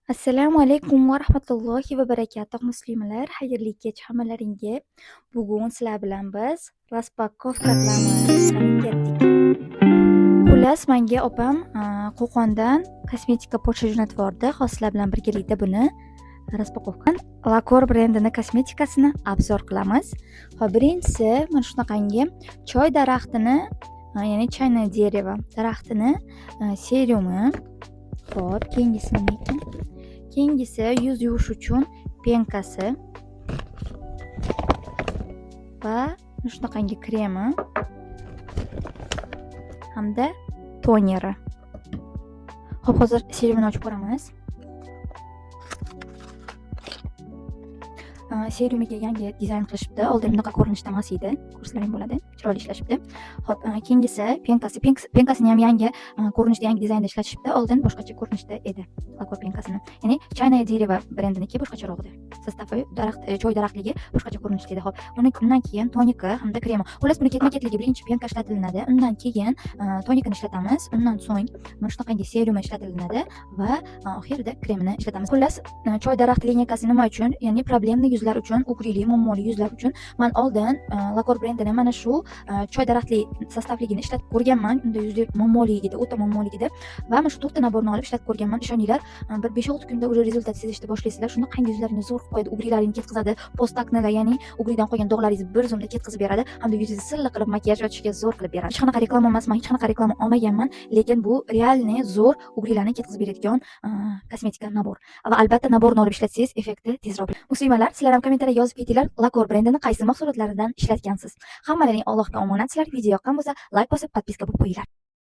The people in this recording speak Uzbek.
Assalomu alaykum va rahmatullohi va barakatuh muslimalar. Xayrli kech hammalaringga. Bugun sizlar bilan biz raspakovka qilamiz. Qani ketdik. Xullas, menga opam Qo'qondan kosmetika pochta jo'natib yubordi. Hozir sizlar bilan birgalikda buni raspakovka Lakor brendini kosmetikasini obzor qilamiz. Hop, birinchisi mana shunaqangi choy daraxtini, ya'ni chayna derevo daraxtini serumi. Hop, keyingisi yuz yuvish uchun penkasi va shunaqangi kremi hamda toneri. Hop, hozir serumini ochib ko'ramiz. Serumiga yangi dizayn qilishibdi. Oldin bunaqa ko'rinishda emas edi. Ko'rsaklaring bo'ladi. Chiroyli ishlashibdi. Hop, keyingisi penkasini ham yangi ko'rinishda, yangi dizaynda ishlatishibdi. Oldin boshqacha ko'rinishda edi Lakor penkasini. Ya'ni China Derevo brendiniki boshqacharoq edi. Sostavi choy daraxtligi boshqacha ko'rinishda edi. Hop, undan keyin toniki hamda kremi. Xullas, buni ketma-ketligi birinchi penka ishlatilinadi. Undan keyin tonikini ishlatamiz. Undan so'ng mana shunaqangi serumi ishlatilinadi va oxirida kremini ishlatamiz. Xullas, choy daraxt lineykasi nima uchun? Ya'ni problemli yuzlar uchun, ugrili, muammoli yuzlar uchun men oldin Lakor brendini mana shu choy daraxtli sostavligini ishlatib ko'rganman. Unda yuzlar muammoli edi, o'ta muammoli edi va mana shu 4 ta naborni olib ishlatib ko'rganman. Ishoninglar, bir 5-6 kunda уже rezultat sezishni boshlaysizlar. Shunaqangi yuzlaringizni zo'r qilib qo'yadi, ugrilaringizni ketkazadi, post aknalar, ya'ni ugridan qolgan dog'laringizni bir zumda ketkazib beradi hamda yuzingizni silliq qilib makiyaj ochishga zo'r qilib beradi. Hech qanaqa reklama emas, men hech qanaqa reklama olmaganman, lekin bu realniy zo'r ugrilarni ketkazib beradigan kosmetika nabor. Va albatta naborni olib ishlatsangiz effekti tezroq. Muslimalar, sizlar ham kommentariyga yozib ketinglar, Lakor brendini qaysi mahsulotlaridan ishlatgansiz. Hammalaring Allohga omonatsizlar. Video yoqqan bo'lsa, like bosib, podpiska bo'lib qo'yinglar.